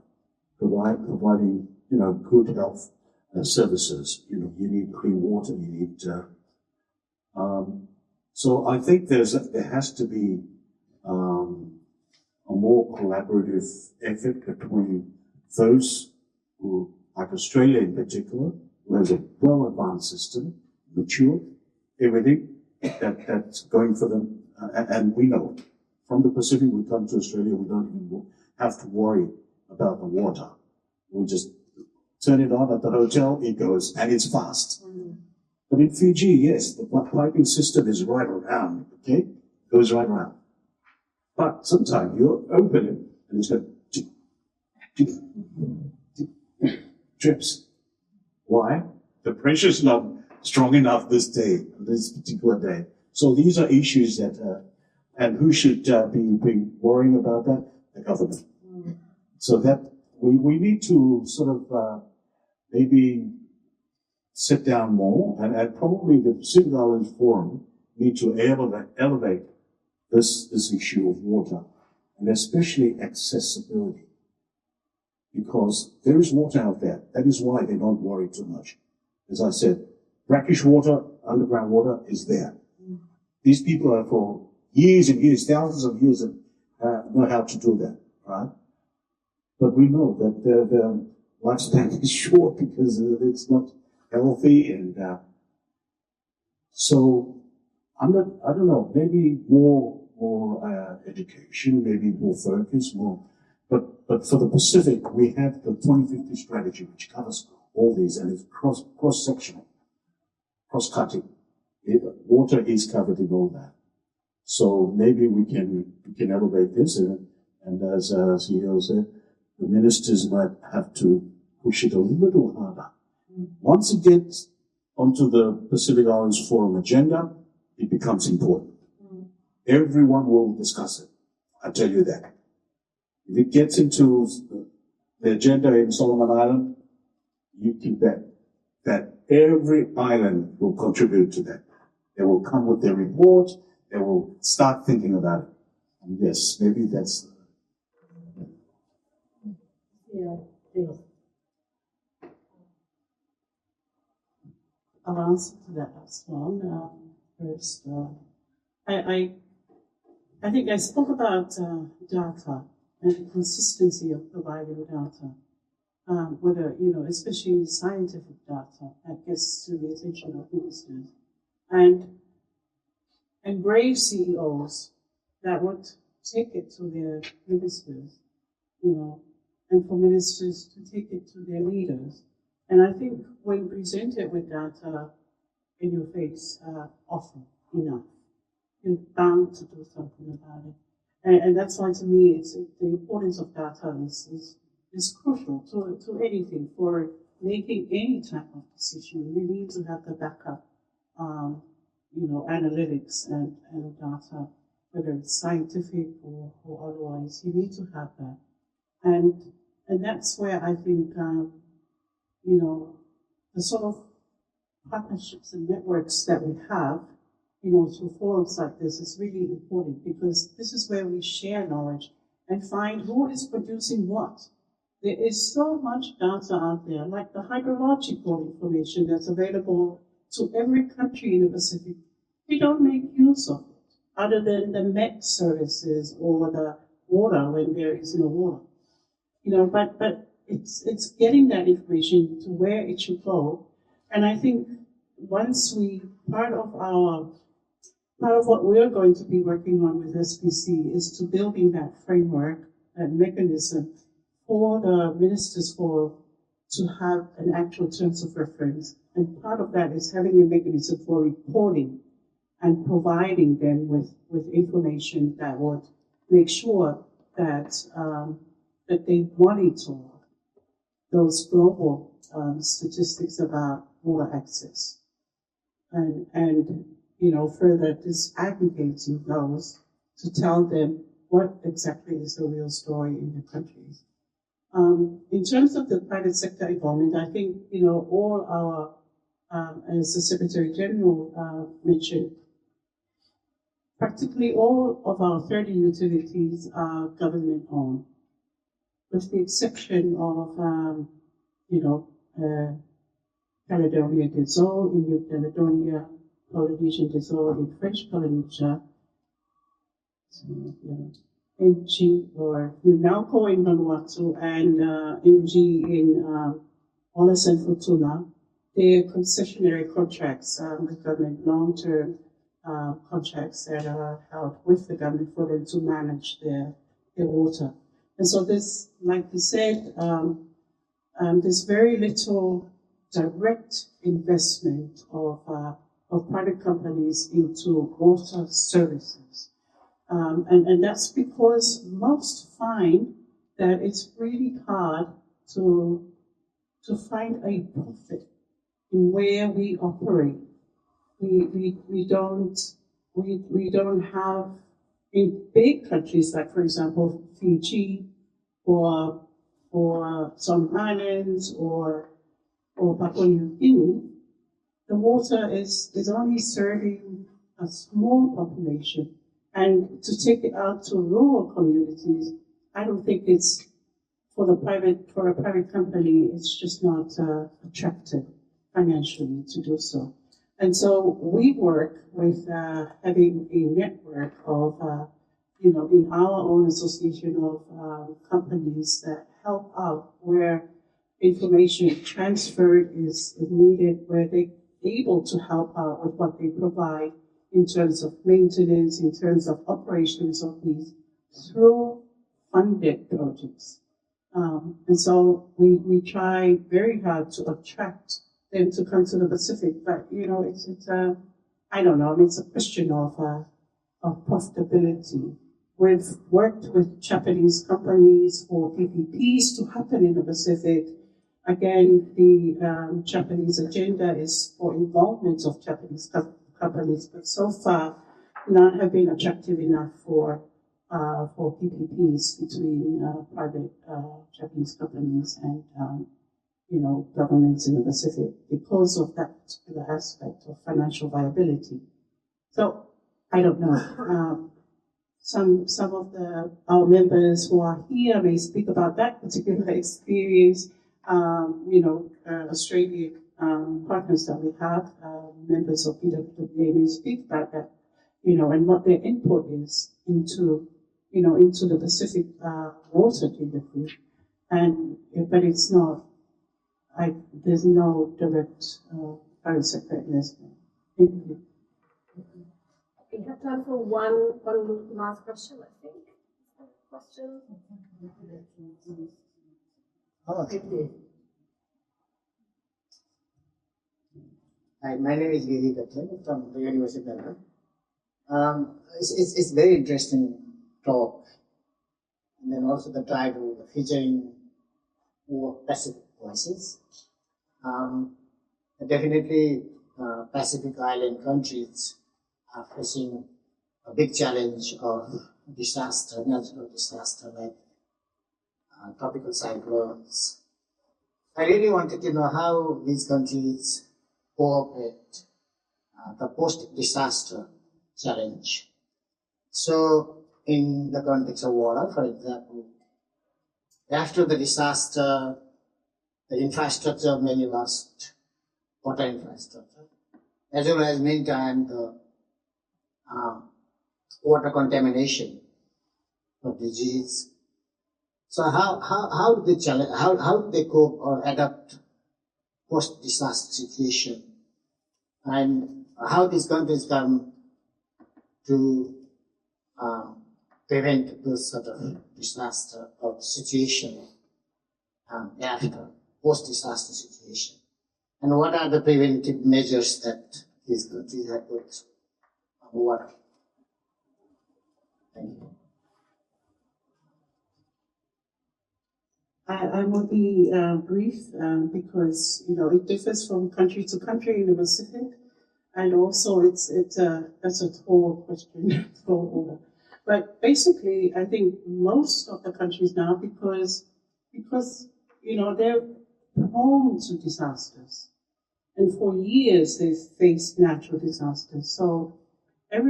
providing good health services? You need clean water. You need. So I think there has to be a more collaborative effort between those who, like Australia in particular, who has a well-advanced system, mature, everything that's going for them. And we know from the Pacific, we come to Australia, we don't even have to worry about the water. We just turn it on at the hotel, it goes, and it's fast. Mm-hmm. But in Fiji, yes, the piping system is right around, okay? Goes right around. But sometimes you open it, and it's got trips. Why? The pressure's not strong enough this particular day. So these are issues that, and who should be worrying about that? The government. Mm-hmm. So that we need to sort of maybe sit down more, and probably the Pacific Islands Forum need to elevate this issue of water, and especially accessibility, because there is water out there. That is why they don't worry too much. As I said, brackish water, underground water is there. These people are for years and years, thousands of years, know how to do that, right? But we know that the lifespan is short because it's not healthy, and so I don't know, maybe more education, maybe more focus, but for the Pacific, we have the 2050 strategy, which covers all these, and it's cross-sectional, cross-cutting. Water is covered in all that. So maybe we can elevate this, And as CEO said, the ministers might have to push it a little harder. Once it gets onto the Pacific Islands Forum agenda, it becomes important. Everyone will discuss it. I tell you that. If it gets into the agenda in Solomon Island, you can bet that every island will contribute to that. They will come with their report. They will start thinking about it. And yes, maybe that's. Yeah, yeah. I'll answer to that as well. First, I think I spoke about data and the consistency of providing data, whether, especially scientific data that gets to the attention of ministers. And brave CEOs that would take it to their ministers, and for ministers to take it to their leaders. And I think when presented with data in your face, often enough, you're bound to do something about it. And that's why, to me, the importance of data is crucial to anything. For making any type of decision, you need to have the backup, analytics and data, whether it's scientific or otherwise. You need to have that. And that's where I think, the sort of partnerships and networks that we have, through forums like this is really important, because this is where we share knowledge and find who is producing what. There is so much data out there, like the hydrological information that's available to every country in the Pacific. We don't make use of it, other than the Met services or the water when there is no water. But it's getting that information to where it should go. And I think once part of what we're going to be working on with SPC is to building that framework, that mechanism for the ministers to have an actual terms of reference. And part of that is having a mechanism for reporting and providing them with information that would make sure that they monitor those global statistics about water access, and further disaggregating those to tell them what exactly is the real story in the countries. In terms of the private sector involvement, I think all our, as the Secretary General mentioned, practically all of our 30 utilities are government-owned, with the exception of, Caledonia del Sol in New Caledonia, Polynesian del Sol in French Polynesia, NG or Unalco in Vanuatu, and NG in Wallace and Futuna. They're concessionary contracts with government, long-term contracts that are held with the government for them to manage their water. And so this, like you said, there's very little direct investment of private companies into water services. And that's because most find that it's really hard to find a profit in where we operate. We don't have, in big countries like, for example, Fiji or some islands or Papua New Guinea, the water is only serving a small population. And to take it out to rural communities, I don't think it's for a private company, it's just not attractive financially to do so. And so we work with having a network of, in our own association of companies that help out where information transferred is needed, where they're able to help out with what they provide in terms of maintenance, in terms of operations of these, through funded projects. And so we try very hard to attract them to come to the Pacific, but it's I don't know, it's a question of profitability We've worked with Japanese companies for PPPs to happen in the Pacific. Again, the Japanese agenda is for involvement of Japanese companies, but so far none have been attractive enough for PPPs between private Japanese companies and governments in the Pacific because of that particular aspect of financial viability. So I don't know. Some of our members who are here may speak about that particular experience. Australian partners that we have, members of PWA may speak about that, and what their input is into the Pacific water delivery. But it's not. There's no direct private sector investment. Thank you. We have time for one last question, I think. Question? Hi, my name is Giri Katlan from the University of Melbourne. It's very interesting talk, and then also the title featuring more Pacific voices. Definitely, Pacific Island countries are facing a big challenge of disaster, natural disaster like tropical cyclones. I really wanted to know how these countries cooperate the post-disaster challenge. So, in the context of water, for example, after the disaster, the infrastructure many lost, water infrastructure, as well as many times the water contamination of disease. So how do they challenge? How do they cope or adapt post-disaster situation, and how these countries come to prevent this sort of disaster or situation after post-disaster situation, and what are the preventive measures that these countries have put on water? Thank you. I will be brief because it differs from country to country in the Pacific, and also that's a tall question for order. But basically, I think most of the countries now, because they're prone to disasters, and for years they've faced natural disasters. So I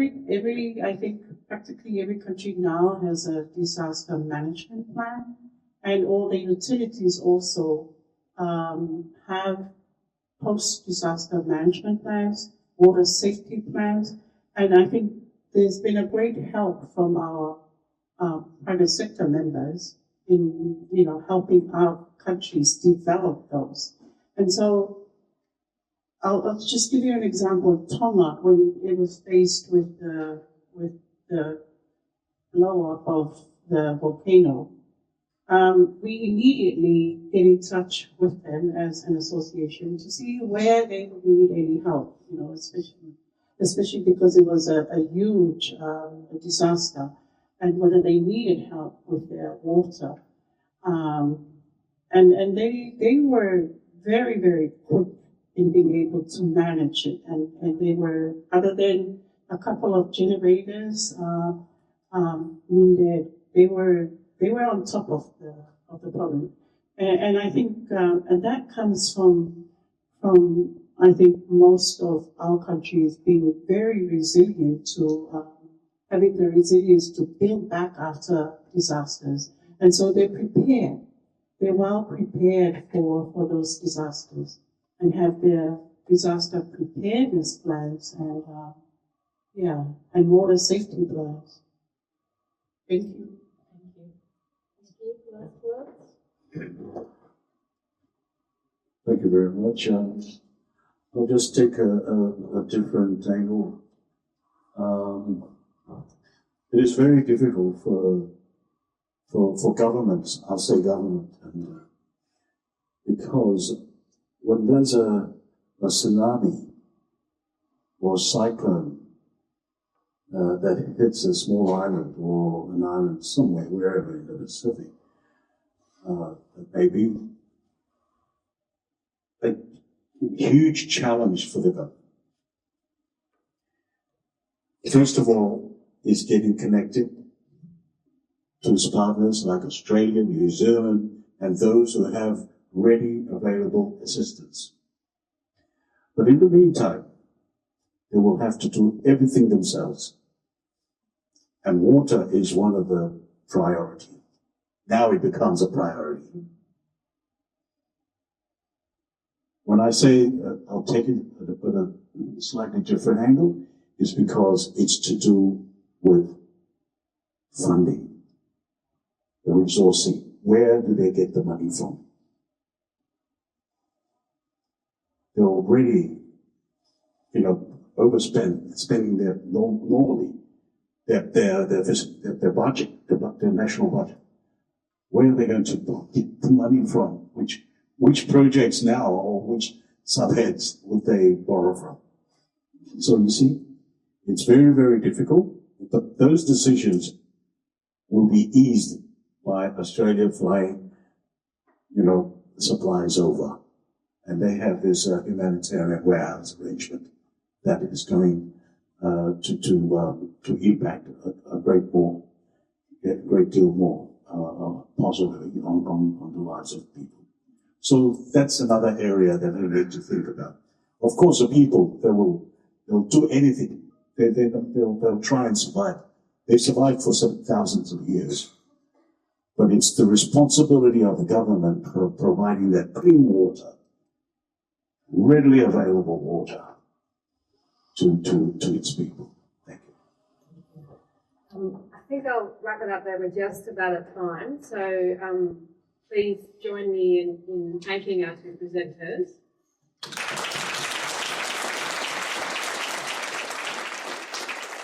think practically every country now has a disaster management plan. And all the utilities also have post-disaster management plans, water safety plans, and I think there's been a great help from our private sector members in helping our countries develop those. And so I'll just give you an example. Tonga, when it was faced with the blow up of the volcano. We immediately get in touch with them as an association to see where they would need any help, especially because it was a huge disaster, and whether they needed help with their water. And they were very, very quick in being able to manage it, and they were, other than a couple of generators needed, they were on top of the problem, and I think and that comes from I think most of our countries being very resilient to having the resilience to build back after disasters, and so they're prepared. They're well prepared for those disasters and have their disaster preparedness plans and water safety plans. Thank you. Thank you very much. I'll just take a different angle. It is very difficult for governments, I'll say government, because when there's a tsunami or cyclone, that hits a small island or an island somewhere, wherever in the Pacific, that may be a huge challenge for the government. First of all, is getting connected to its partners like Australia, New Zealand, and those who have ready available assistance. But in the meantime, they will have to do everything themselves. And water is one of the priorities. Now it becomes a priority. When I say I'll take it at a slightly different angle, is because it's to do with funding, the resourcing. Where do they get the money from? They're already, spending their normally their budget, their national budget. Where are they going to get the money from? Which projects now, or which subheads would they borrow from? So you see, it's very, very difficult, but those decisions will be eased by Australia flying, supplies over. And they have this humanitarian warehouse arrangement that is going to impact a great deal more positively on the lives of people. So that's another area that we need to think about. Of course, the people, they'll do anything. They'll try and survive. They've survived for some thousands of years. But it's the responsibility of the government for providing that clean water, readily available water to its people. Thank you. I think I'll wrap it up there. We're just about at time. So please join me in thanking our two presenters.